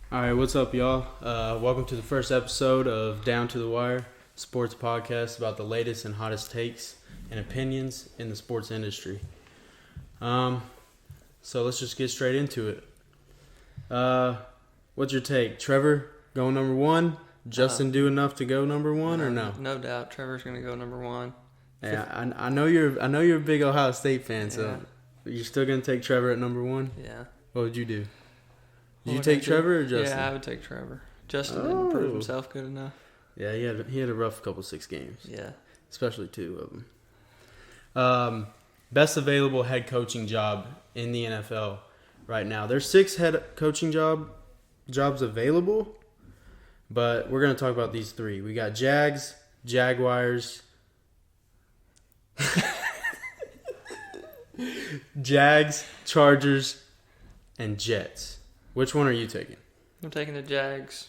All right, what's up, y'all? Welcome to the first episode of Down to the Wire, sports podcast about the latest and hottest takes and opinions in the sports industry. So let's just get straight into it. What's your take? Trevor going number one? Justin do enough to go number one or no? No doubt, Trevor's going to go number one. Yeah, I know you're a big Ohio State fan, so you're still gonna take Trevor at number one. Yeah. What would you do? Did you take Trevor or Justin? Yeah, I would take Trevor. Justin didn't prove himself good enough. Yeah, he had a rough couple 6 games. Yeah. Especially 2 of them. Best available head coaching job in the NFL right now. There's 6 head coaching jobs available, but we're going to talk about these 3. We got Jags, Jaguars, Jags, Chargers, and Jets. Which one are you taking? I'm taking the Jags.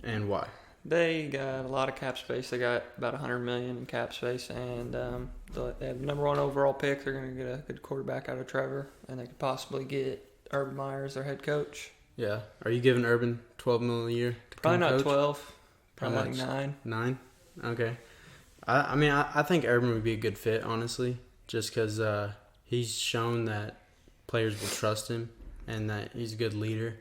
And why? They got a lot of cap space. They got about $100 million in cap space, and they have number 1 overall pick. They're going to get a good quarterback out of Trevor, and they could possibly get Urban Meyer as their head coach. Yeah. Are you giving Urban $12 million a year? Probably not coach? 12. Probably like 9. 9? Okay. I think Urban would be a good fit, honestly, just because he's shown that players will trust him and that he's a good leader.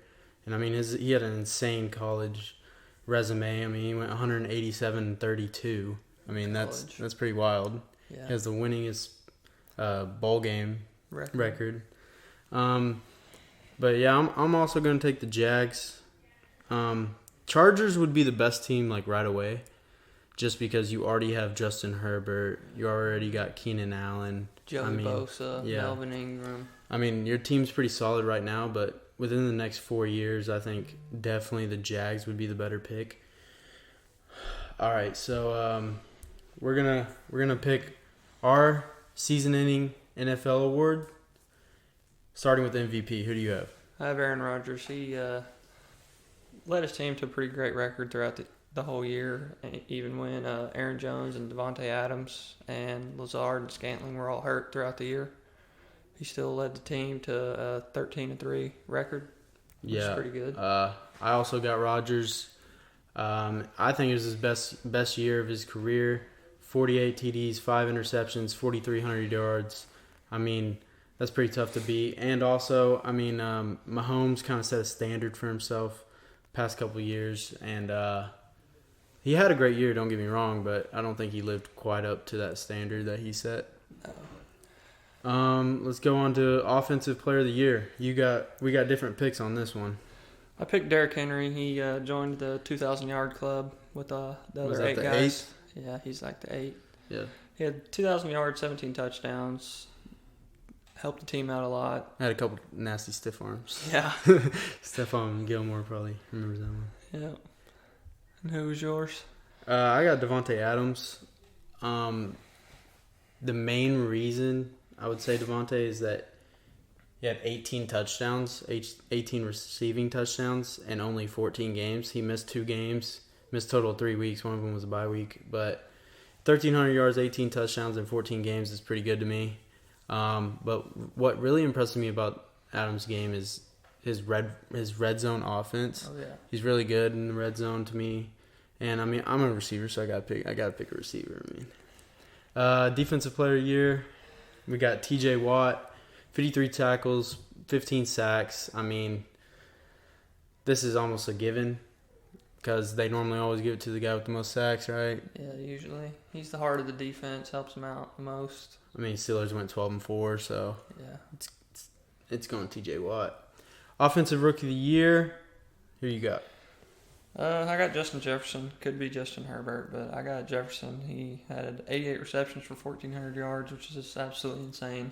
And, he had an insane college resume. He went 187-32. That's pretty wild. Yeah. He has the winningest bowl game record. But, yeah, I'm also going to take the Jags. Chargers would be the best team, right away, just because you already have Justin Herbert. You already got Keenan Allen. Joey Bosa, Melvin Ingram. Your team's pretty solid right now, but within the next 4 years, I think definitely the Jags would be the better pick. All right, so we're gonna pick our season-ending NFL award, starting with MVP. Who do you have? I have Aaron Rodgers. He led his team to a pretty great record throughout the whole year, even when Aaron Jones and Devontae Adams and Lazard and Scantling were all hurt throughout the year. He still led the team to a 13-3 record, which is pretty good. I also got Rodgers. I think it was his best year of his career. 48 TDs, 5 interceptions, 4,300 yards. That's pretty tough to beat. And also, Mahomes kind of set a standard for himself past couple of years, and he had a great year, don't get me wrong, but I don't think he lived quite up to that standard that he set. Let's go on to Offensive Player of the Year. We got different picks on this one. I picked Derrick Henry. He joined the 2,000-yard club with the other 8 guys. 8? Yeah, he's like the 8. Yeah. He had 2,000 yards, 17 touchdowns. Helped the team out a lot. Had a couple nasty stiff arms. Yeah. Stephon Gilmore probably remembers that one. Yeah. And who was yours? I got Devontae Adams. The main reason I would say Devontae is that he had 18 touchdowns, 18 receiving touchdowns, and only 14 games. He missed 2 games, missed total of 3 weeks. One of them was a bye week. But 1,300 yards, 18 touchdowns, and 14 games is pretty good to me. But what really impressed me about Adams' game is his red zone offense. Oh, yeah. He's really good in the red zone to me. And, I'm a receiver, so I gotta pick a receiver. Defensive Player of the Year, we got T.J. Watt, 53 tackles, 15 sacks. This is almost a given because they normally always give it to the guy with the most sacks, right? Yeah, usually. He's the heart of the defense, helps them out the most. Steelers went 12-4, so yeah, it's going T.J. Watt. Offensive Rookie of the Year, who you got? I got Justin Jefferson. Could be Justin Herbert, but I got Jefferson. He had 88 receptions for 1,400 yards, which is just absolutely insane.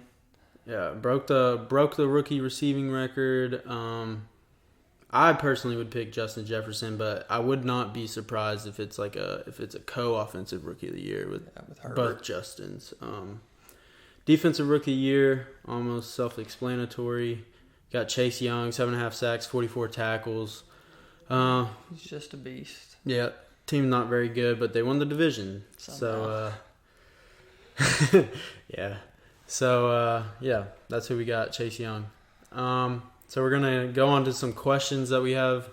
Yeah, broke the rookie receiving record. I personally would pick Justin Jefferson, but I would not be surprised if it's a co-offensive Rookie of the Year with both Justins. Defensive Rookie of the Year, almost self-explanatory. Got Chase Young, 7.5 sacks, 44 tackles. He's just a beast. Yeah, team not very good, but they won the division. Somehow. So, yeah. So, that's who we got, Chase Young. So we're gonna go on to some questions that we have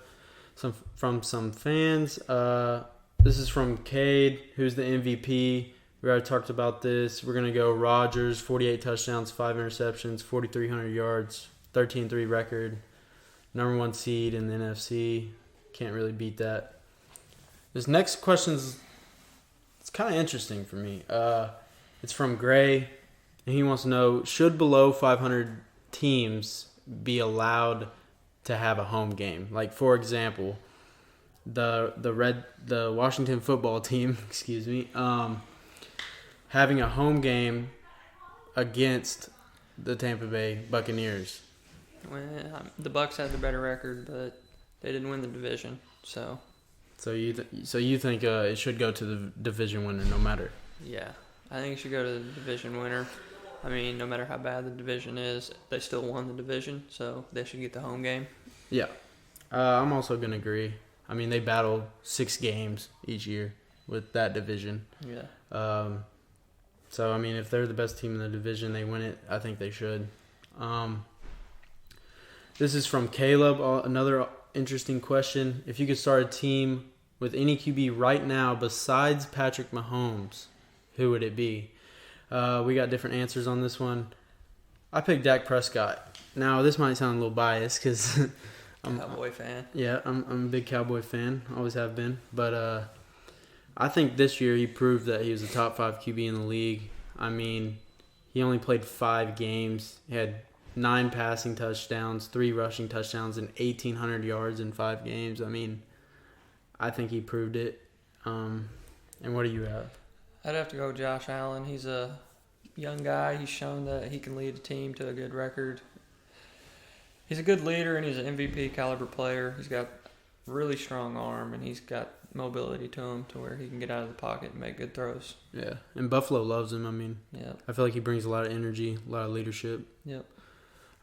from some fans. This is from Cade, who's the MVP. We already talked about this. We're gonna go Rodgers, 48 touchdowns, 5 interceptions, 4,300 yards, 13-3 record, number 1 seed in the NFC. Can't really beat that. This next question's it's kind of interesting for me. It's from Gray, and he wants to know: should below 500 teams be allowed to have a home game? Like, for example, the Washington football team, excuse me, having a home game against the Tampa Bay Buccaneers. Well, the Bucs had the better record, but they didn't win the division, so. So you think it should go to the division winner no matter? Yeah, I think it should go to the division winner. I mean, no matter how bad the division is, they still won the division, so they should get the home game. Yeah, I'm also gonna agree. I mean, they battle 6 games each year with that division. Yeah. So I mean, if they're the best team in the division, they win it. I think they should. This is from Caleb. Another interesting question: if you could start a team with any QB right now besides Patrick Mahomes, who would it be? We got different answers on this one. I picked Dak Prescott. Now, this might sound a little biased because I'm a Cowboy fan. Yeah, I'm a big Cowboy fan. Always have been. But I think this year he proved that he was a top 5 QB in the league. I mean, he only played 5 games. He had 9 passing touchdowns, 3 rushing touchdowns, and 1,800 yards in 5 games. I mean, I think he proved it. And what do you have? I'd have to go with Josh Allen. He's a young guy. He's shown that he can lead a team to a good record. He's a good leader, and he's an MVP caliber player. He's got really strong arm, and he's got mobility to him to where he can get out of the pocket and make good throws. Yeah, and Buffalo loves him. I mean, yep. I feel like he brings a lot of energy, a lot of leadership. Yep.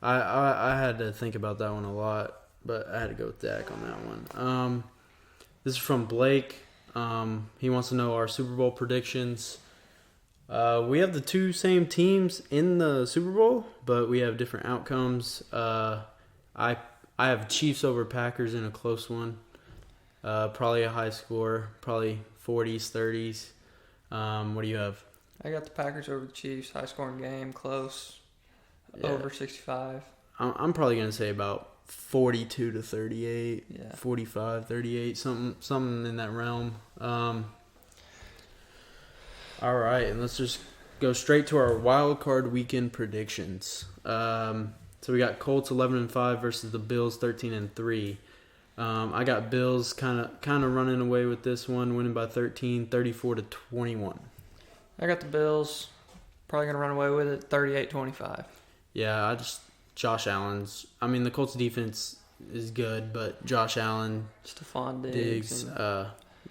I had to think about that one a lot, but I had to go with Dak on that one. This is from Blake. He wants to know our Super Bowl predictions. We have the 2 same teams in the Super Bowl, but we have different outcomes. I have Chiefs over Packers in a close one. Probably a high score, probably 40s, 30s. What do you have? I got the Packers over the Chiefs. High scoring game, close, over 65. I'm probably going to say about 42 to 38, yeah. 45, 38, something in that realm. All right, and let's just go straight to our wild card weekend predictions. So we got Colts 11-5 versus the Bills 13-3. I got Bills kind of running away with this one, winning by 13, 34-21. I got the Bills probably gonna run away with it, 38-25. Yeah, Josh Allen's. I mean, the Colts defense is good, but Josh Allen, Stephon Diggs,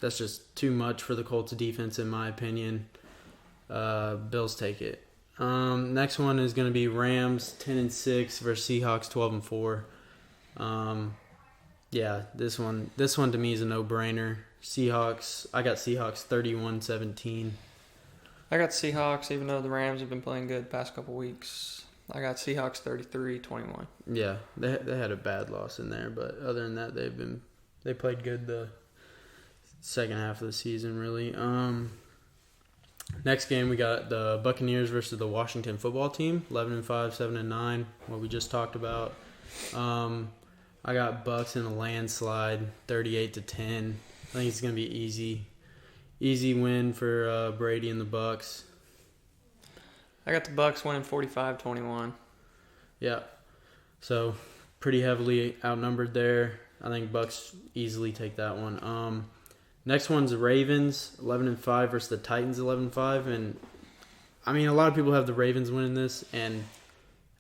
that's just too much for the Colts defense, in my opinion. Bills take it. Next one is going to be Rams 10-6 versus Seahawks 12-4. Yeah, this one to me is a no-brainer. Seahawks. I got Seahawks 31-17. I got Seahawks, even though the Rams have been playing good the past couple weeks. I got Seahawks 33-21. Yeah, they had a bad loss in there, but other than that, they played good the second half of the season, really. Next game, we got the Buccaneers versus the Washington football team, 11-5, 7-9, what we just talked about. I got Bucs in a landslide, 38-10. I think it's going to be easy win for Brady and the Bucs. I got the Bucs winning 45-21. Yeah, so pretty heavily outnumbered there. I think Bucs easily take that one. Next one's the Ravens, 11-5 versus the Titans, 11-5. And, I mean, a lot of people have the Ravens winning this, and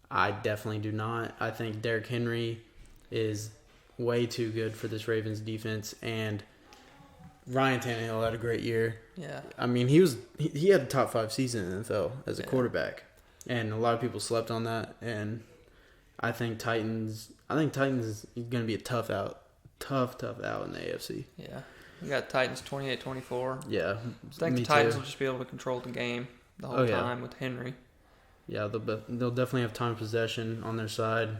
I definitely do not. I think Derrick Henry is way too good for this Ravens defense, and Ryan Tannehill had a great year. Yeah. I mean, he had a top 5 season in the NFL as a quarterback, and a lot of people slept on that, and I think Titans is going to be a tough out in the AFC. Yeah. We got Titans 28-24. Yeah, I think the Titans will just be able to control the game the whole time with Henry. Yeah, they'll definitely have time of possession on their side.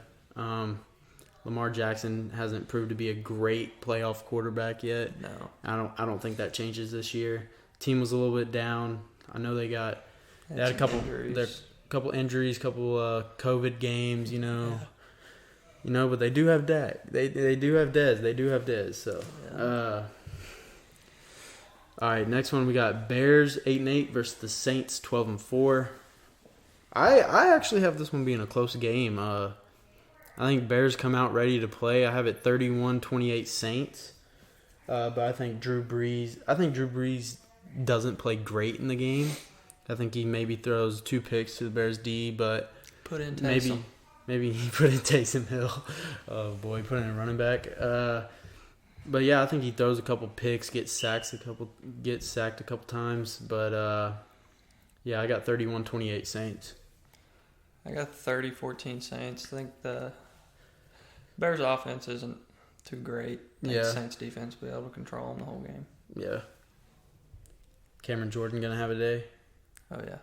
Lamar Jackson hasn't proved to be a great playoff quarterback yet. No. I don't think that changes this year. Team was a little bit down. I know they had a couple injuries, couple COVID games, Yeah. But they do have Dak. They do have Dez. So, Yeah. all right, next one we got Bears 8-8 versus the Saints 12-4. I actually have this one being a close game. I think Bears come out ready to play. I have it 31-28 Saints. But I think Drew Brees doesn't play great in the game. I think he maybe throws 2 picks to the Bears D, but Put in Taysom. maybe he put in Taysom Hill. Oh boy, put in a running back. But yeah, I think he throws a couple picks, gets sacked a couple times. But yeah, I got 31-28 Saints. I got 30-14 Saints. I think the Bears' offense isn't too great. I think the Saints' defense will be able to control them the whole game. Yeah. Cameron Jordan going to have a day. Oh, yeah.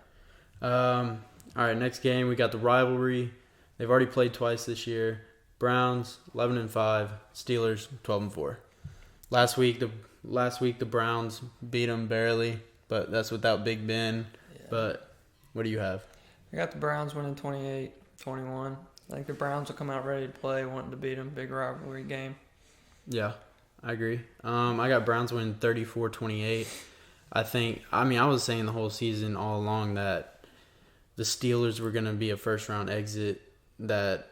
All right, next game, we got the rivalry. They've already played twice this year. Browns 11-5, Steelers 12-4. Last week the Browns beat them barely, but that's without Big Ben. Yeah. But what do you have? I got the Browns winning 28-21. I think the Browns will come out ready to play, wanting to beat them. Big rivalry game. Yeah, I agree. I got Browns winning 34-28. I was saying the whole season all along that the Steelers were going to be a first-round exit, that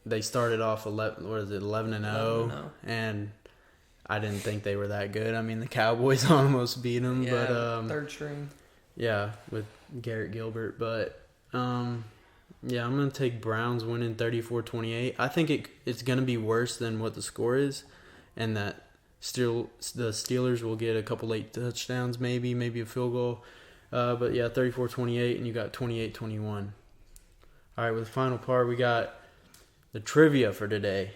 they started off 11-0, and I didn't think they were that good. I mean, the Cowboys almost beat them, Yeah, but third string. Yeah, with Garrett Gilbert, but yeah, I'm going to take Browns winning 34-28. I think it's going to be worse than what the score is, and that still the Steelers will get a couple late touchdowns, maybe a field goal. But yeah, 34-28, and you got 28-21. All right, with the final part, we got the trivia for today.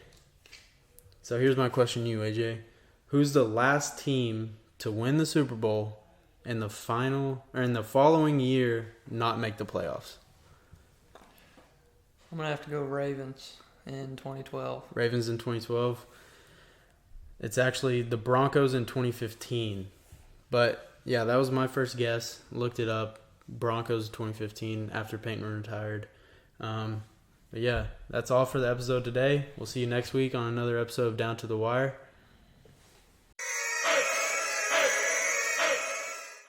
So here's my question to you, AJ. Who's the last team to win the Super Bowl in the following year not make the playoffs? I'm going to have to go Ravens in 2012. Ravens in 2012. It's actually the Broncos in 2015. But yeah, that was my first guess. Looked it up. Broncos 2015 after Peyton retired. But yeah, that's all for the episode today. We'll see you next week on another episode of Down to the Wire.